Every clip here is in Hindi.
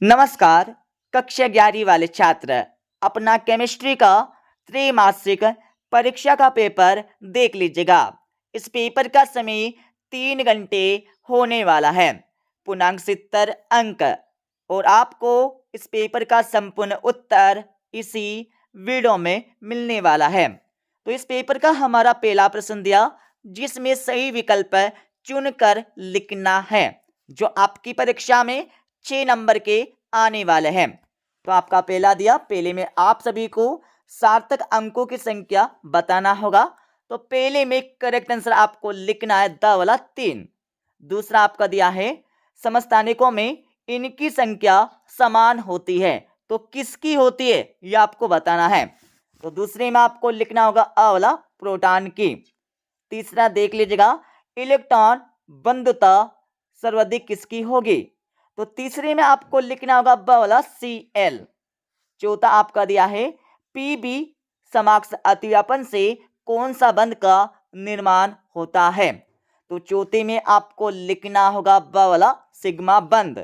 नमस्कार। कक्षा 11वीं वाले छात्र अपना केमिस्ट्री का त्रैमासिक परीक्षा का पेपर देख लीजिएगा। इस पेपर का समय 3 घंटे होने वाला है। पूर्णांक 70 अंक और आपको इस पेपर का संपूर्ण उत्तर इसी वीडियो में मिलने वाला है। तो इस पेपर का हमारा पहला प्रश्न दिया जिसमें सही विकल्प चुनकर लिखना है जो आपकी परीक्षा में 6 नंबर के आने वाले हैं। तो आपका पहला दिया, पहले में आप सभी को सार्थक अंकों की संख्या बताना होगा। तो पहले में करेक्ट आंसर आपको लिखना है द वाला 3। दूसरा आपका दिया है समस्थानिकों में इनकी संख्या समान होती है, तो किसकी होती है यह आपको बताना है। तो दूसरे में आपको लिखना होगा अ वाला प्रोटॉन की। तीसरा देख लीजिएगा, इलेक्ट्रॉन बंधुता सर्वाधिक किसकी होगी। तो तीसरे में आपको लिखना होगा ब वाला Cl। चौथा आपका दिया है Pb समाक्ष अतिव्यापन से कौन सा बंध का निर्माण होता है। तो चौथे में आपको लिखना होगा ब वाला सिग्मा बंध।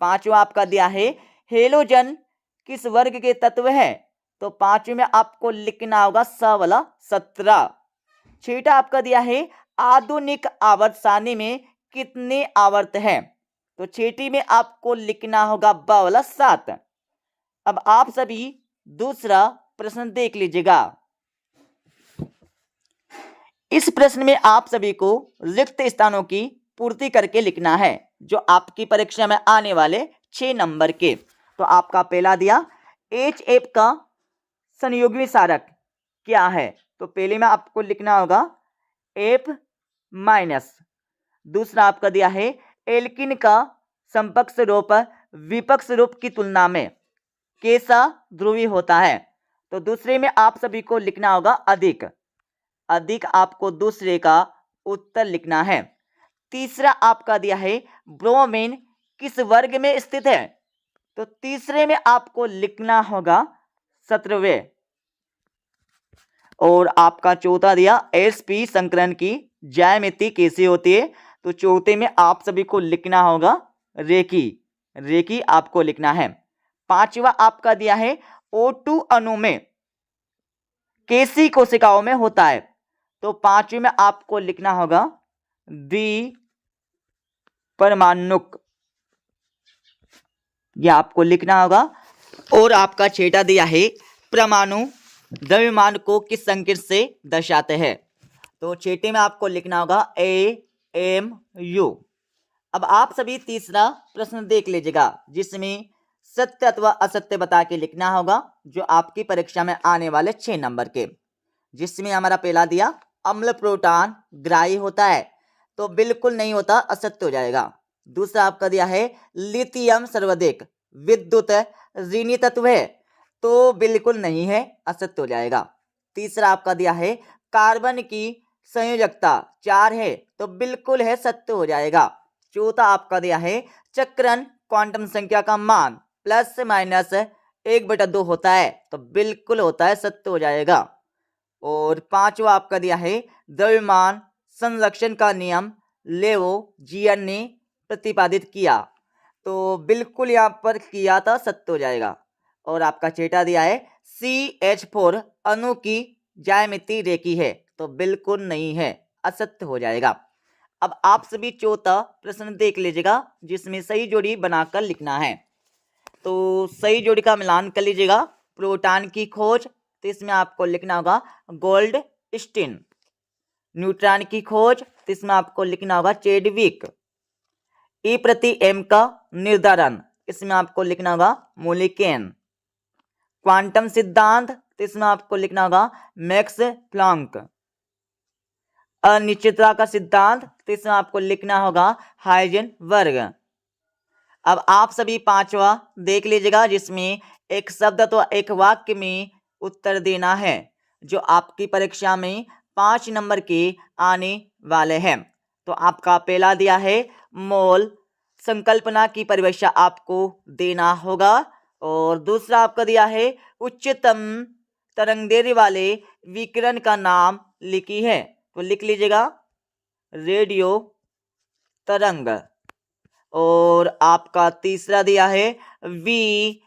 पांचवा आपका दिया है हेलोजन किस वर्ग के तत्व है। तो पांचवे में आपको लिखना होगा स वाला 17। छठा आपका दिया है आधुनिक आवर्त सारणी में कितने आवर्त हैं। तो छठी में आपको लिखना होगा ब वाला 7। अब आप सभी दूसरा प्रश्न देख लीजिएगा। इस प्रश्न में आप सभी को रिक्त स्थानों की पूर्ति करके लिखना है जो आपकी परीक्षा में आने वाले 6 नंबर के। तो आपका पहला दिया HF का संयोगी सारक क्या है। तो पहले में आपको लिखना होगा F-। दूसरा आपका दिया है एल्किन का समपक्ष रूप विपक्ष रूप की तुलना में कैसा ध्रुवीय होता है। तो दूसरे में आप सभी को लिखना होगा अधिक। अधिक आपको दूसरे का उत्तर लिखना है। तीसरा आपका दिया है ब्रोमीन किस वर्ग में स्थित है। तो तीसरे में आपको लिखना होगा 17वें। और आपका चौथा दिया sp संकरण की ज्यामिति कैसी होती है। तो चौथे में आप सभी को लिखना होगा रेखी। रेखी आपको लिखना है। पांचवा आपका दिया है O2 अणु में कैसी कोशिकाओं में होता है। तो पांचवे में आपको लिखना होगा द्विपरमाणुक, यह आपको लिखना होगा। और आपका छठा दिया है परमाणु द्रव्यमान को किस संकेत से दर्शाते हैं। तो छठे में आपको लिखना होगा AMU। अब आप सभी तीसरा प्रश्न देख लीजिएगा जिसमें सत्य अथवा असत्य बता के लिखना होगा जो आपकी परीक्षा में आने वाले 6 नंबर के। जिसमें हमारा पहला दिया अम्ल प्रोटॉन ग्राही होता है, तो बिल्कुल नहीं होता, असत्य हो जाएगा। दूसरा आपका दिया है लिथियम सर्वाधिक विद्युत ऋणी तत्व है, तो बिल्कुल नहीं है, असत्य हो जाएगा। तीसरा आपका दिया है कार्बन की संयोजकता 4 है, तो बिल्कुल है, सत्य हो जाएगा। चौथा आपका दिया है चक्रण क्वांटम संख्या का मान ±1/2 होता है, तो बिल्कुल होता है, सत्य हो जाएगा। और पांचवा आपका दिया है द्रव्यमान संरक्षण का नियम लेवोजियन ने प्रतिपादित किया, तो बिल्कुल यहाँ पर किया था, सत्य हो जाएगा। और आपका छठा दिया है CH4 अणु की ज्यामिति रेखी है, तो बिल्कुल नहीं है, असत्य हो जाएगा। अब आप सभी चौथा प्रश्न देख लीजिएगा जिसमें सही जोड़ी बनाकर लिखना है। तो सही जोड़ी का मिलान कर लीजिएगा। प्रोटॉन की खोज, तो इसमें आपको लिखना होगा गोल्डस्टीन। न्यूट्रॉन की खोज, तो इसमें आपको लिखना होगा चेडविक। E/m का निर्धारण, इसमें आपको लिखना होगा मोलिकेन। क्वांटम सिद्धांत, तो इसमें आपको लिखना होगा मैक्स प्लैंक। अनिश्चितता का सिद्धांत, तो इसमें आपको लिखना होगा हाइजेनबर्ग। अब आप सभी पांचवा देख लीजिएगा जिसमें एक शब्द तो एक वाक्य में उत्तर देना है जो आपकी परीक्षा में 5 नंबर के आने वाले हैं। तो आपका पहला दिया है मोल संकल्पना की परिभाषा आपको देना होगा। और दूसरा आपका दिया है उच्चतम तरंगदैर्घ्य वाले विकिरण का नाम लिखी है, तो लिख लीजिएगा रेडियो तरंग। और आपका तीसरा दिया है VSEPR।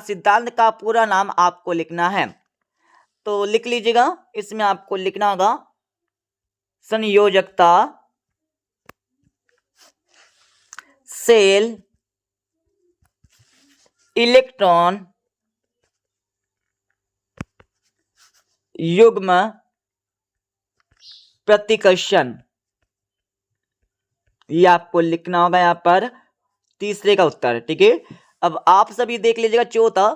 सिद्धांत का पूरा नाम आपको लिखना है, तो लिख लीजिएगा। इसमें आपको लिखना होगा संयोजकता, सेल, इलेक्ट्रॉन, युग्म प्रतिकर्षण, ये आपको लिखना होगा यहां पर तीसरे का उत्तर। ठीक है, अब आप सभी देख लीजिएगा चौथा,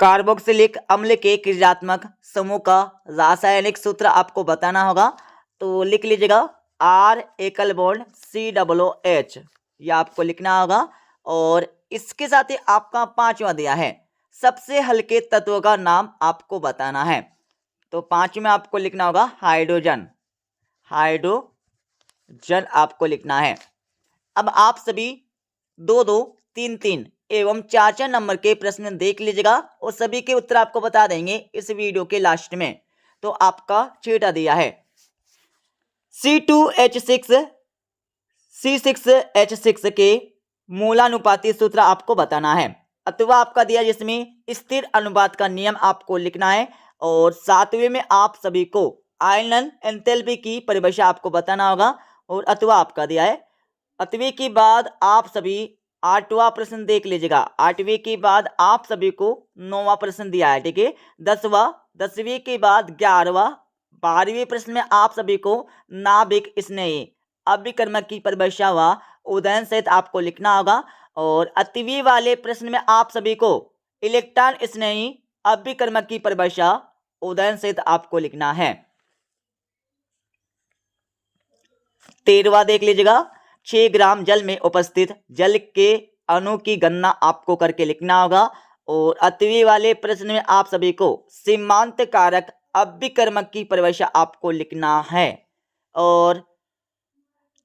कार्बोक्सिलिक अम्ल के क्रियात्मक समूह का रासायनिक सूत्र आपको बताना होगा, तो लिख लीजिएगा R एकल बॉन्ड COOH, यह आपको लिखना होगा। और इसके साथ ही आपका पांचवा दिया है सबसे हल्के तत्व का नाम आपको बताना है, तो पांचवें में आपको लिखना होगा हाइड्रोजन। हाइड्रोजन आपको लिखना है। अब आप सभी 2-2, 3-3 एवं 4-4 नंबर के प्रश्न देख लीजिएगा और सभी के उत्तर आपको बता देंगे इस वीडियो के लास्ट में। तो आपका छठा दिया है C2H6 C6H6 के मूलानुपाती सूत्र आपको बताना है, अथवा आपका दिया जिसमें स्थिर अनुपात का नियम आपको लिखना है। और सातवें में आप सभी को आयनन एंथैल्पी की परिभाषा आपको बताना होगा, और अथवा आपका दिया है। अठवीं के बाद आप सभी आठवां प्रश्न देख लीजिएगा। आठवीं के बाद आप सभी को नौवां प्रश्न दिया है। ठीक है, 10वीं के बाद 11वां, 12वें प्रश्न में आप सभी को नाभिक स्नेही अभिकर्मक की परिभाषा व उदाहरण सहित आपको लिखना होगा। और 8वीं वाले प्रश्न में आप सभी को इलेक्ट्रॉन स्नेही अभिकर्मक की परिभाषा उदाहरण सहित आपको लिखना है। 13वां देख लीजिएगा, 6 ग्राम जल में उपस्थित जल के अणु की गणना आपको करके लिखना होगा। और 8वीं वाले प्रश्न में आप सभी को सीमांत कारक अभिकर्मक की परिभाषा आपको लिखना है। और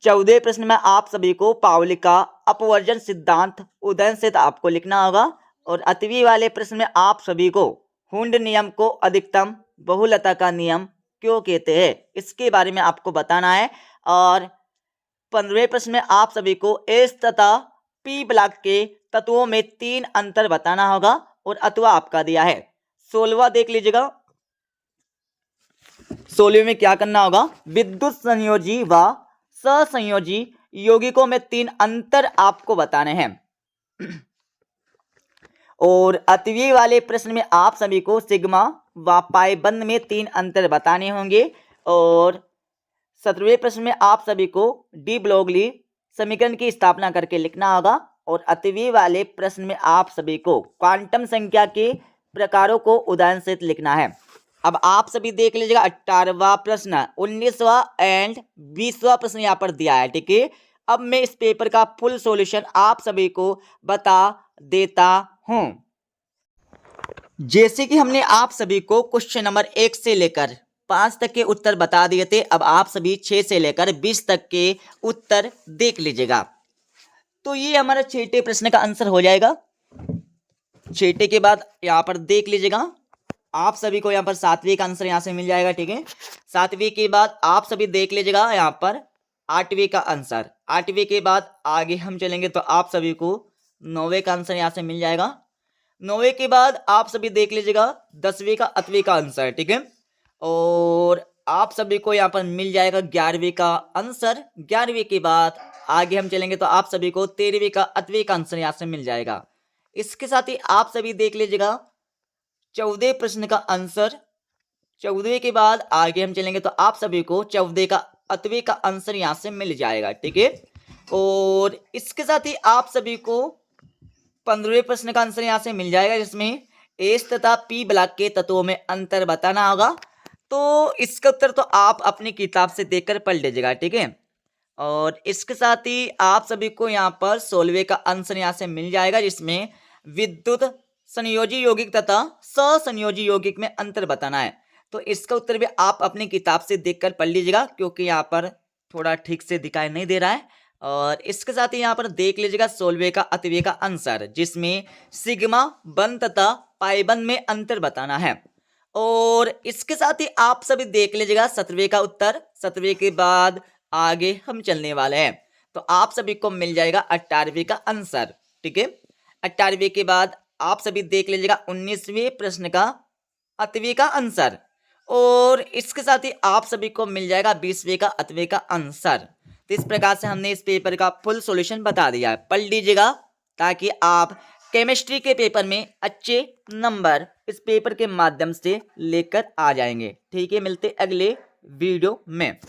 14वें प्रश्न में आप सभी को पाउली का अपवर्जन सिद्धांत उदाहरण से आपको लिखना होगा। और 8वीं वाले प्रश्न में आप सभी को हुंड नियम को अधिकतम बहुलता का नियम क्यों कहते हैं, इसके बारे में आपको बताना है। और 15वें प्रश्न में आप सभी को एस तथा पी ब्लॉक के तत्वों में 3 अंतर बताना होगा, और अथवा आपका दिया है। 16वां देख लीजिएगा, 16वें में क्या करना होगा, विद्युत संयोजी व असंयोजी यौगिकों में 3 अंतर आपको बताने हैं। और 8वीं वाले प्रश्न में आप सभी को सिग्मा व पाई बंद में 3 अंतर बताने होंगे। और 17वें प्रश्न में आप सभी को डी ब्रोगली समीकरण की स्थापना करके लिखना होगा। और 8वीं वाले प्रश्न में आप सभी को क्वांटम संख्या के प्रकारों को उदाहरण सहित लिखना है। अब आप सभी देख लीजिएगा 18वां प्रश्न, 19वां एंड 20वां प्रश्न यहाँ पर दिया है। ठीक है, अब मैं इस पेपर का फुल सॉल्यूशन आप सभी को बता देता हूं। जैसे कि हमने आप सभी को क्वेश्चन नंबर 1 से लेकर 5 तक के उत्तर बता दिए थे, अब आप सभी 6 से लेकर 20 तक के उत्तर देख लीजिएगा। तो ये हमारा छठे प्रश्न का आंसर हो जाएगा। छठे के बाद यहाँ पर देख लीजिएगा, आप सभी को यहाँ पर 7वीं का आंसर यहाँ से मिल जाएगा। ठीक है, 7वीं के बाद आप सभी देख लीजिएगा यहाँ पर 8वीं का आंसर। 8वीं के बाद आगे हम चलेंगे तो आप सभी को 9वें का आंसर यहाँ से मिल जाएगा। 9वें के बाद आप सभी देख लीजिएगा 10वीं का 8वीं का आंसर। ठीक है, और आप सभी को यहाँ पर मिल जाएगा 11वीं का आंसर। 11वीं के बाद आगे हम चलेंगे तो आप सभी को 13वीं का 8वीं का आंसर यहाँ से मिल जाएगा। इसके साथ ही आप सभी देख लीजिएगा 14वें प्रश्न का आंसर। 14वें के बाद आगे हम चलेंगे तो आप सभी को 14वें का 8वीं का आंसर यहाँ से मिल जाएगा। ठीक है, और इसके साथ ही आप सभी को 15वें प्रश्न का आंसर यहाँ से मिल जाएगा, जिसमें एस तथा पी ब्लॉक के तत्वों में अंतर बताना होगा। तो इसका उत्तर तो आप अपनी किताब से देखकर पढ़ लीजिएगा। ठीक है, और इसके साथ ही आप सभी को यहाँ पर 16वें का आंसर यहाँ से मिल जाएगा, जिसमें विद्युत संयोजी यौगिक तथा असंयोजी यौगिक में अंतर बताना है। तो इसका उत्तर भी आप अपनी किताब से देखकर पढ़ लीजिएगा, क्योंकि यहाँ पर थोड़ा ठीक से दिखाई नहीं दे रहा है। और इसके साथ ही यहाँ पर देख लीजिएगा 16वें का 8वीं का आंसर, जिसमें सिग्मा बंद तथा पाई बंद में अंतर बताना है। और इसके साथ ही आप सभी देख लीजिएगा 17वें का उत्तर। 17वें के बाद आगे हम चलने वाले हैं। तो आप सभी को मिल जाएगा 18वीं का आंसर। ठीक है, 18वीं के बाद आप सभी देख लीजिएगा 19वें प्रश्न का 8वीं का आंसर, और इसके साथ ही आप सभी को मिल जाएगा 20वें का 8वें का आंसर। तो इस प्रकार से हमने इस पेपर का फुल सॉल्यूशन बता दिया है, पढ़ लीजिएगा ताकि आप केमिस्ट्री के पेपर में अच्छे नंबर इस पेपर के माध्यम से लेकर आ जाएंगे। ठीक है, मिलते अगले वीडियो में।